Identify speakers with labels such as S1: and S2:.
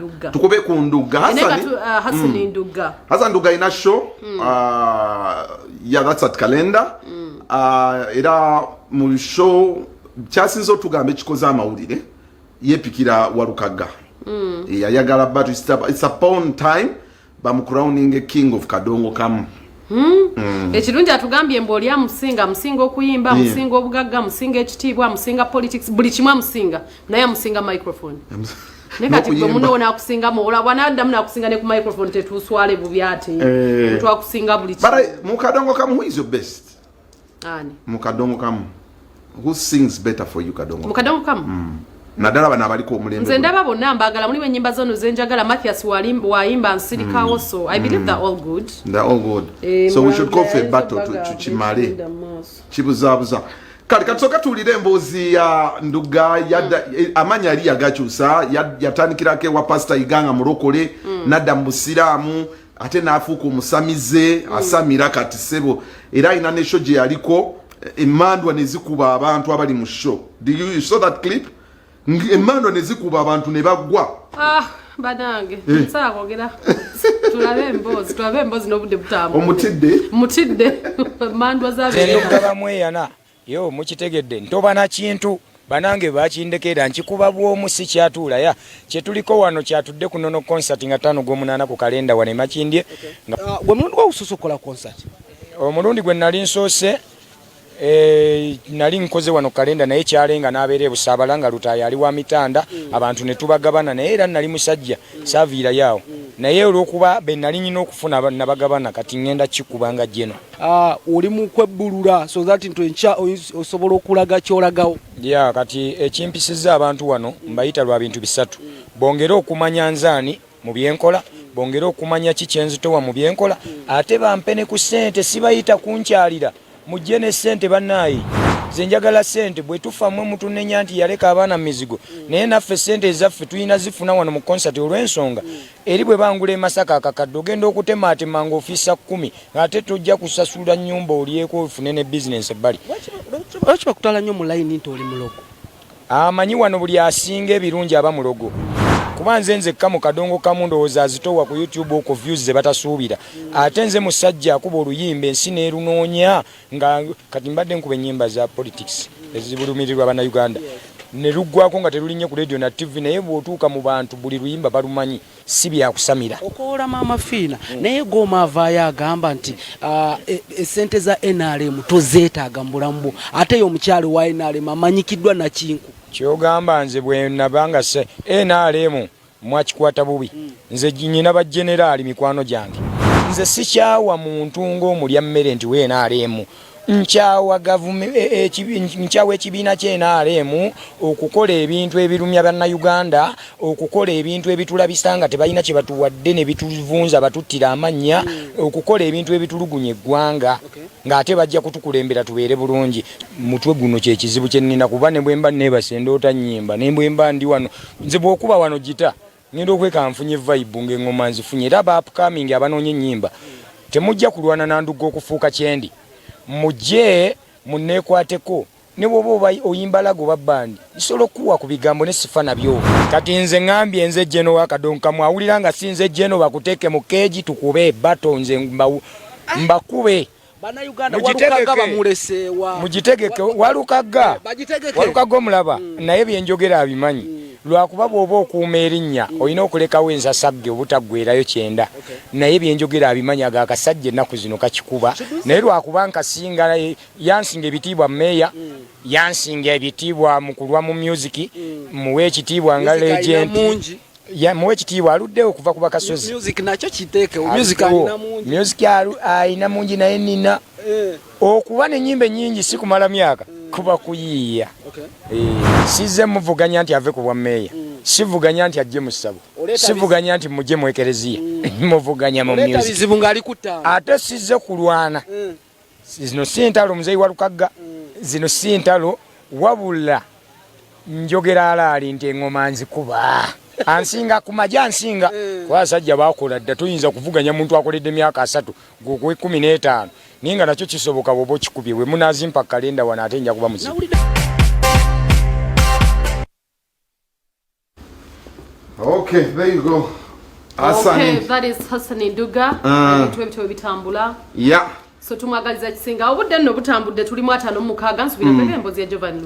S1: Nduga.
S2: Tukube ku Nduga.
S1: Hassan Nduga.
S2: Hassan Nduga ina show. Yeah, that's at calendar. Era mu show kyasinzo tugambe kikoza amawulire yepikira Walukaga. Ayagala but it's upon time bamukroning king of Kadongo Kamu.
S1: Ekirungi atugambye mboli amusinga okuyimba musinga obugagga musinga ekitibwa musinga politics buli kimwa musinga naye musinga microphone nekati gwe muno nakusinga mola wanadamu nakusinga ne ku microphone tetuswale bubyate mtu akusinga buli kimwa
S2: mu Kadongo Kamu who is your best
S1: ani
S2: mu Kadongo Kamu who sings better for you Kadongo
S1: mu Kadongo Kamu
S2: nadala bana baliko omulembe
S1: nze ndaba bonna mbagala muli nyimba zono zenjagala Matthias waimba nsirika also I believe they're all good so we should go for a battle to chimale chibuzabuza kali katsoka tulire embozi ya Nduga amanya ali yagachusa yatandikirake wa pastor Iganga Murokole nadda musiramu ate nafuku musamize asamira kati sebo era ina nesho je yaliko emandwa nezikuba abantu abali mu show do you saw that clip emando nezikuba abantu ne bagwa badange nsala kogera tulabe embozi n'obudde butamu mutidde mandwa zabe
S3: ndaba mweyana yo mukitegedde ntoba na kintu banange bakindekera nkikuba bwomu si kyatula ya kyetuliko wano kyatudde kunono concert nga 5 gwomunana ku kalenda wane makindye
S4: gwe mulundi gwa ususukola concert
S3: omulundi gwe nali nsoose nali nkoze wano kalenda naye kyalenga nabeere busabalanga lutaya ali wa mitanda abantu ne tubagabana naye era nali musajja saviira yawo naye olwokuba be nali nyina okufuna nabagabana kati ngenda kikubanga jeno
S4: oli mu kwebbulula so that into encha osobola okulaga kyolagawo
S3: ya kati ekimpisiza abantu wano mbayita lwa bintu bisatu bongera okumanya nzaani mu byenkola bongera okumanya kikyenzitowa mu byenkola ate bampene ku ssente sibayita kunkyalira mujene sente banayi zenjagala sente bwe tufa mwe mutunenya nti yaleka abana mizigo naye naffe sente ezaffe tuyina zifuna wano mu concert olw'ensonga eri bwe bangula emasaka akakadde ogenda okutemaatema nga ofisa 10 ate tojja kusasula nnyumba olyeko ofune ne business ebbali
S4: lwaki bakutwala nnyo mu layini nti oli mulogo
S3: amanyi wano buli asinga ebirungi aba mulogo kuba nze mu Kadongo Kamu ndowooza azitowa ku YouTube okwo views ze batasuubira ate nze musajja akuba oluyimba ensi neerunoonya nga kati mbadde nkuba ennyimba za politics ezibulumirirwa Bannayuganda ne luggwako nga terulinye ku radio na TV naye bw'otuuka mu bantu buli luyimba balumanyi si byakusamira
S4: okoola maama fiina naye goma avaayo agamba nti esente za NRM tozeetaaga mu bulamu bwo ate yo omukyalo wa NRM amanyikiddwa na kinku
S3: kyogamba nze bwe nabanga se NRM mwakikwata bubi nze nyina ba generali mikwano gyange nze sikyawa muntu ng'omulya mmere nti we NRM nkyawa nkyawa ekibiina kye NRM okukola ebintu ebirumya Bannayuganda okukola ebintu ebitulabisa nga tebalina kye batuwadde ne bituvunza batuttira amannya okukola ebintu ebitulugunya eggwanga ng'ate bajja kutukulembera tubeere bulungi mutwe guno kye kizibu kye nnina kuba ne bwemba neebase ndoota nnyimba ne bwemba ndi wano nze bw'okuba wano gita ngenda okweka nfunye vibe ng'eŋŋoma nzifunye era ba upcoming abanoonya ennyimba temujja kulwana na Nduga okufuuka kyendi mujje munneekwateko ne bw'oba oyimba lago babbandi nsobola okuwa ku bigambo ne sifa nabyo kati nze ŋambye nze Jeno wa Kadongo Kamu awulira nga si nze Jeno bakuteeke mu keegi tukube bato nze mbakube
S4: Bannayuganda Walukaga bamuleseewa
S3: mugitegeke Walukaga omulaba naye byenjogera abimanyi lwakuba bw'oba okuuma erinnya olina okulekawo ensasagge obutaggwerayo kyenda naye byenjogera abimanyi aga akasajja ennaku zino kakikuba naye lwakuba nkasinga yansinga ebitiibwa meeya yansinga ebitiibwa mu kulwa mu music muwe ekitiibwa nga legend muwe ekitiibwa aluddewo okuva ku bakasozi music alina mungi naye nina okuba n'ennyimba ennyingi si kumala myaka kuba kuyiiya sizze muvuganya nti ave ku bwa meeya sivuganya nti ajje mu ssabo sivuganya nti mujje mu ekereziya muvuganya mu music ate sizze kulwana zino si ntalo muzeeyi Walukaga zino si ntalo wabula njogera alaali nti eŋŋoma nzikuba ansinga kumaja ansinga kwa sajja bakola dda tuyinza kuvuganya muntu akoledde myaka 3 gwe 15 ninga nakyo kisoboka bobo kikubye we munazimpa kalenda wana atenja kuba muzibu
S2: Okay, there you go.
S1: Okay, that is Hassan Duga. Ebintu bitambula.
S2: Yeah.
S1: So tumwagaliza kisinga obudde nno butambudde tuli mu 5 mu 6 nsubira emboozi ya Giovanni